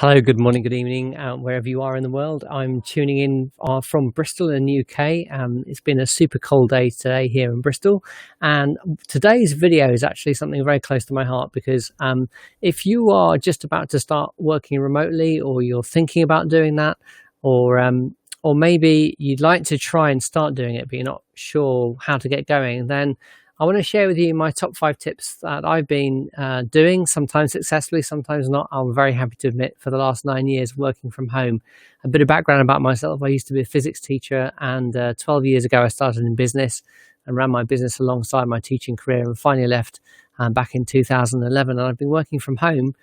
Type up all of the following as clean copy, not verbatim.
Hello, good morning, good evening, wherever you are in the world. I'm tuning in from Bristol in the UK. It's been a super cold day today here in Bristol. And today's video is actually something very close to my heart because if you are just about to start working remotely, or you're thinking about doing that, or maybe you'd like to try and start doing it, but you're not sure how to get going, then I want to share with you my top 5 tips that I've been doing, sometimes successfully, sometimes not. I'm very happy to admit, for the last 9 years working from home. A bit of background about myself: I used to be a physics teacher, and 12 years ago I started in business and ran my business alongside my teaching career, and finally left back in 2011. And I've been working from home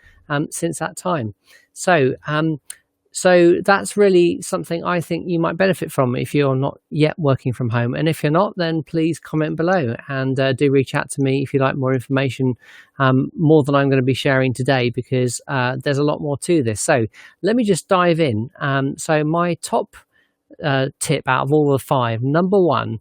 since that time. So that's really something I think you might benefit from if you're not yet working from home. And if you're not, then please comment below and do reach out to me if you'd like more information, more than I'm going to be sharing today, because there's a lot more to this. So let me just dive in. So my top tip out of all the 5, number 1,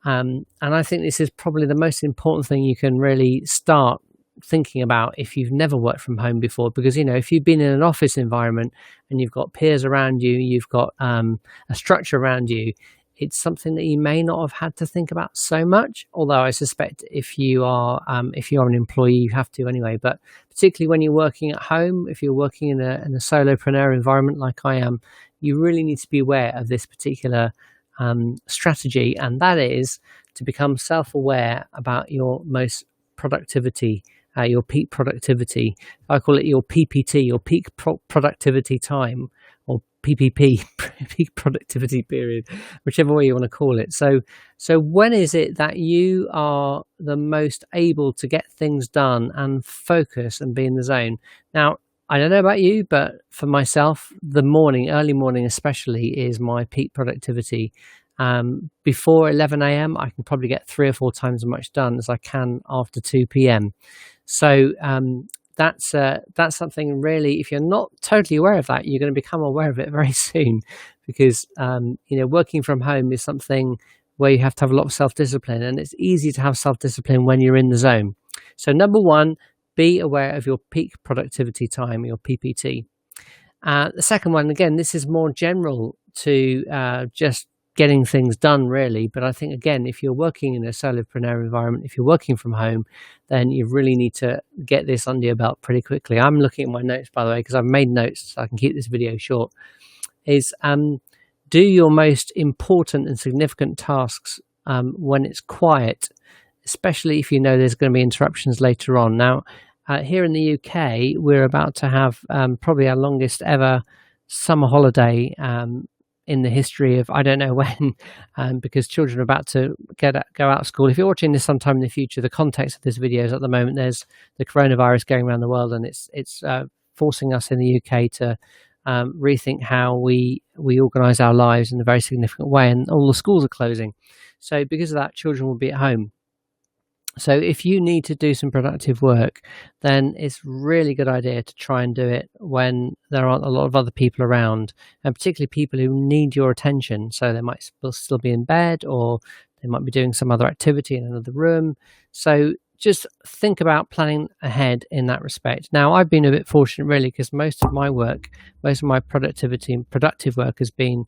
and I think this is probably the most important thing you can really start thinking about if you've never worked from home before, because if you've been in an office environment and you've got peers around you, you've got a structure around you, it's something that you may not have had to think about so much, although I suspect if you are an employee, you have to anyway. But particularly when you're working at home, if you're working in a solopreneur environment like I am, you really need to be aware of this particular strategy, and that is to become self-aware about your most productivity, your peak productivity. I call it your PPT, your peak productivity time, or PPP, peak productivity period, whichever way you want to call it. So when is it that you are the most able to get things done and focus and be in the zone? Now, I don't know about you, but for myself, the morning, early morning especially, is my peak productivity. Before 11 a.m., I can probably get 3 or 4 times as much done as I can after 2 p.m. So that's something really, if you're not totally aware of that, you're going to become aware of it very soon, because working from home is something where you have to have a lot of self-discipline, and it's easy to have self-discipline when you're in the zone. So number 1, be aware of your peak productivity time, your PPT. The second one, again, this is more general to just getting things done, really. But I think, again, if you're working in a solopreneur environment, if you're working from home, then you really need to get this under your belt pretty quickly. I'm looking at my notes, by the way, because I've made notes so I can keep this video short. Is do your most important and significant tasks when it's quiet, especially if you know there's going to be interruptions later on. Now, here in the UK, we're about to have probably our longest ever summer holiday in the history of I don't know when, because children are about to go out of school. If you're watching this sometime in the future, the context of this video is at the moment there's the coronavirus going around the world, and it's forcing us in the UK to rethink how we organise our lives in a very significant way, and all the schools are closing. So because of that, children will be at home. So if you need to do some productive work, then it's really good idea to try and do it when there aren't a lot of other people around, and particularly people who need your attention. So they might still be in bed, or they might be doing some other activity in another room. So just think about planning ahead in that respect. Now, I've been a bit fortunate, really, because most of my productivity and productive work has been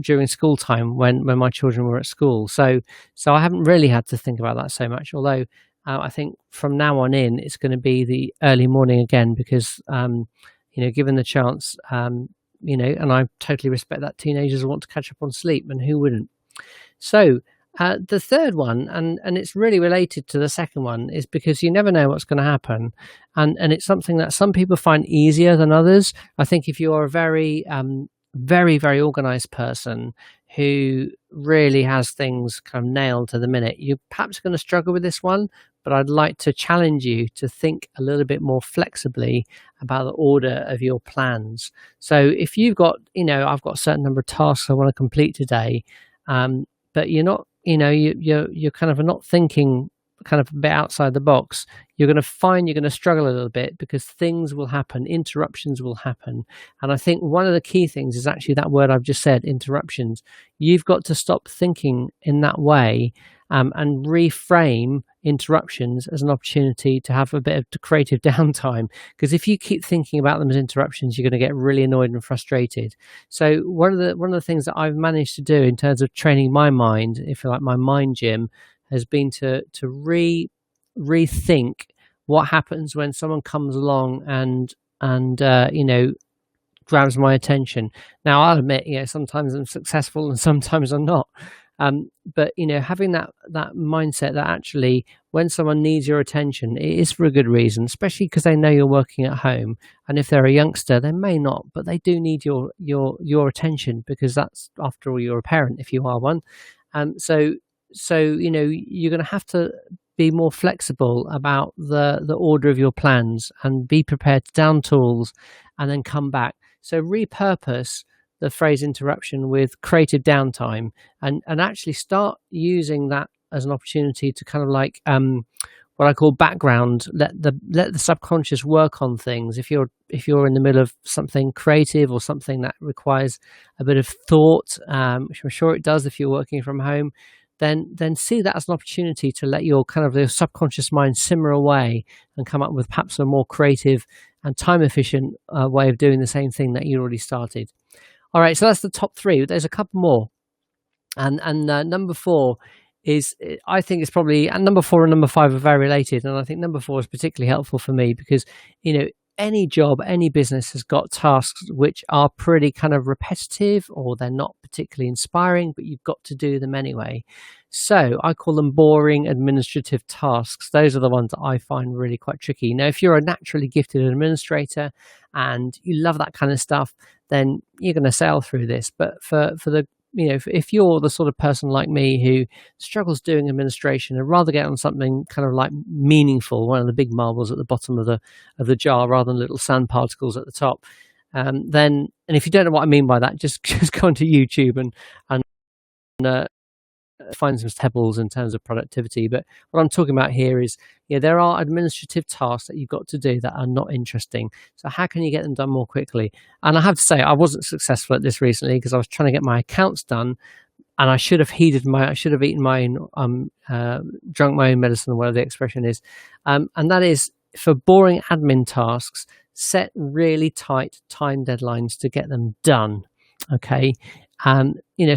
during school time, when my children were at school. So I haven't really had to think about that so much, although I think from now on in, it's going to be the early morning again, because given the chance, and I totally respect that teenagers want to catch up on sleep, and who wouldn't? So the third one, and it's really related to the second one, is because you never know what's going to happen, and it's something that some people find easier than others. I think if you're a very very organized person who really has things kind of nailed to the minute, you're perhaps going to struggle with this one. But I'd like to challenge you to think a little bit more flexibly about the order of your plans. So if you've got, I've got a certain number of tasks I want to complete today, but you're not, you're kind of not thinking kind of a bit outside the box, you're going to struggle a little bit, because things will happen, interruptions will happen. And I think one of the key things is actually that word I've just said, interruptions. You've got to stop thinking in that way, and reframe interruptions as an opportunity to have a bit of creative downtime, because if you keep thinking about them as interruptions, you're going to get really annoyed and frustrated. So one of the things that I've managed to do in terms of training my mind, if you like, my mind gym, has been to rethink what happens when someone comes along and grabs my attention. Now, I'll admit, sometimes I'm successful and sometimes I'm not. But having that mindset that actually, when someone needs your attention, it is for a good reason, especially because they know you're working at home. And if they're a youngster, they may not, but they do need your attention, because that's, after all, you're a parent if you are one. So you're going to have to be more flexible about the order of your plans, and be prepared to down tools and then come back. So repurpose the phrase interruption with creative downtime, and actually start using that as an opportunity to kind of like what I call background. Let the subconscious work on things. If you're in the middle of something creative or something that requires a bit of thought, which I'm sure it does if you're working from home, then see that as an opportunity to let your subconscious mind simmer away and come up with perhaps a more creative and time efficient way of doing the same thing that you already started. All right, so that's the top three. There's a couple more, and number four is, I think it's probably, and number four and number five are very related, and I think number four is particularly helpful for me because any job, any business has got tasks which are pretty kind of repetitive, or they're not particularly inspiring, but you've got to do them anyway. So I call them boring administrative tasks. Those are the ones that I find really quite tricky. Now, if you're a naturally gifted administrator and you love that kind of stuff, then you're going to sail through this. But for the if you're the sort of person like me who struggles doing administration and rather get on something kind of like meaningful, one of the big marbles at the bottom of the jar rather than little sand particles at the top, then, and if you don't know what I mean by that, just go onto YouTube and find some pebbles in terms of productivity. But what I'm talking about here is, there are administrative tasks that you've got to do that are not interesting. So how can you get them done more quickly? And I have to say, I wasn't successful at this recently because I was trying to get my accounts done, and I should have eaten my own, drunk my own medicine, or whatever the expression is. And that is, for boring admin tasks, set really tight time deadlines to get them done. Okay.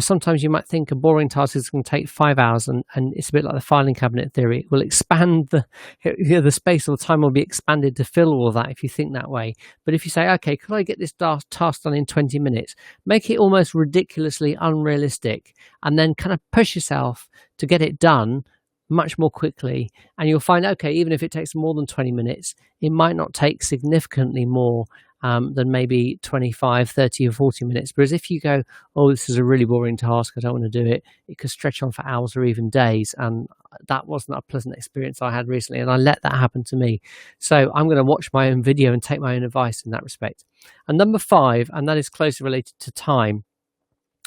Sometimes you might think a boring task is going to take 5 hours, and it's a bit like the filing cabinet theory. It will expand the space, or the time will be expanded to fill all of that if you think that way. But if you say, okay, could I get this task done in 20 minutes? Make it almost ridiculously unrealistic, and then kind of push yourself to get it done much more quickly. And you'll find, okay, even if it takes more than 20 minutes, it might not take significantly more than maybe 25, 30 or 40 minutes. Whereas if you go, oh, this is a really boring task, I don't want to do it, it could stretch on for hours or even days. And that wasn't a pleasant experience I had recently, and I let that happen to me. So I'm going to watch my own video and take my own advice in that respect. And number five, and that is closely related to time,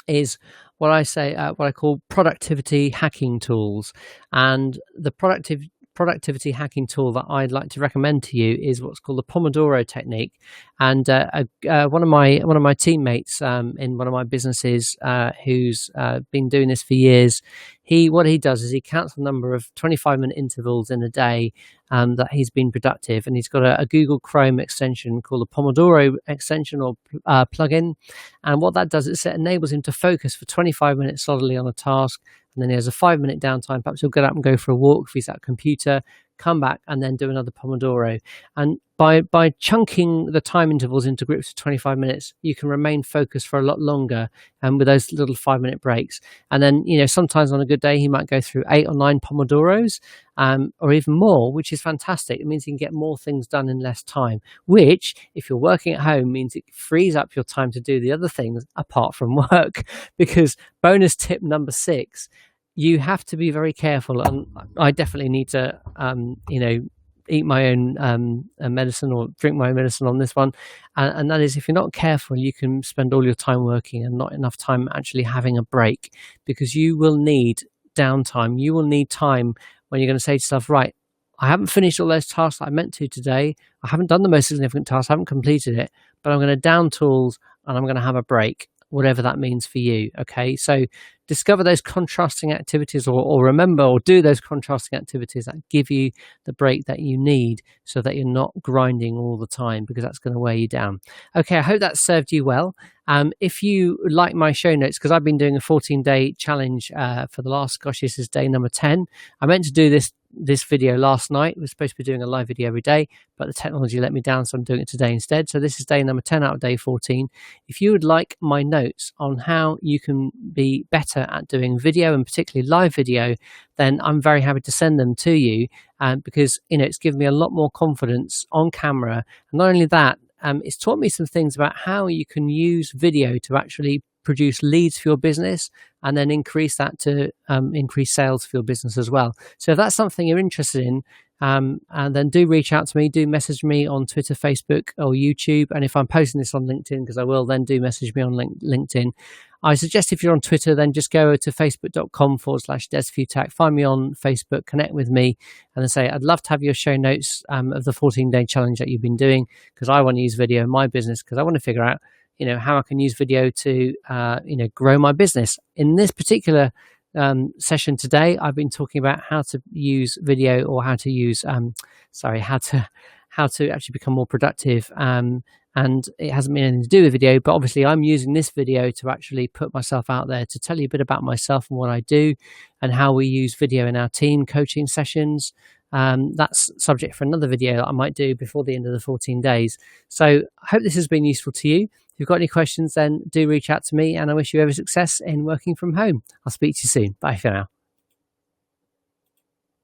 is what I call productivity hacking tools. And the productivity hacking tool that I'd like to recommend to you is what's called the Pomodoro technique. And one of my teammates in one of my businesses, who's been doing this for years, what he does is he counts the number of 25-minute intervals in a day that he's been productive, and he's got a Google Chrome extension called the Pomodoro extension, or plugin. And what that does is it enables him to focus for 25 minutes solidly on a task, and then he has a 5-minute downtime. Perhaps he'll get up and go for a walk if he's at a computer, come back, and then do another Pomodoro. And by chunking the time intervals into groups of 25 minutes, you can remain focused for a lot longer, and with those little 5-minute breaks. And then, sometimes on a good day, he might go through 8 or 9 Pomodoros, or even more, which is fantastic. It means you can get more things done in less time, which, if you're working at home, means it frees up your time to do the other things apart from work. Because bonus tip number 6, you have to be very careful, and I definitely need to, eat my own medicine, or drink my own medicine on this one. And that is, if you're not careful, you can spend all your time working and not enough time actually having a break, because you will need downtime. You will need time when you're going to say to yourself, right, I haven't finished all those tasks I meant to today. I haven't done the most significant task. I haven't completed it, but I'm going to down tools and I'm going to have a break. whatever that means for you. Okay, so discover those contrasting activities, or remember or do those contrasting activities that give you the break that you need, so that you're not grinding all the time, because that's going to weigh you down. Okay, I hope that served you well. If you like my show notes, because I've been doing a 14-day challenge for the last, gosh, this is day number 10. I meant to do this video last night. We're supposed to be doing a live video every day, but the technology let me down, so I'm doing it today instead. So this is day number 10 out of day 14. If you would like my notes on how you can be better at doing video, and particularly live video, then I'm very happy to send them to you, because it's given me a lot more confidence on camera. And not only that, it's taught me some things about how you can use video to actually produce leads for your business, and then increase that to increase sales for your business as well. So if that's something you're interested in, and then do reach out to me, do message me on Twitter, Facebook, or YouTube. And if I'm posting this on LinkedIn, because I will, then do message me on LinkedIn. I suggest if you're on Twitter, then just go to facebook.com/DesFutak, find me on Facebook, connect with me, and then say, I'd love to have your show notes of the 14-day challenge that you've been doing, because I want to use video in my business, because I want to figure out how I can use video to grow my business. In this particular session today, I've been talking about how to use video, or how to use how to actually become more productive, and it hasn't been anything to do with video, but obviously I'm using this video to actually put myself out there, to tell you a bit about myself and what I do, and how we use video in our team coaching sessions. That's subject for another video that I might do before the end of the 14 days. So I hope this has been useful to you. If you've got any questions, then do reach out to me, and I wish you every success in working from home. I'll speak to you soon. Bye for now.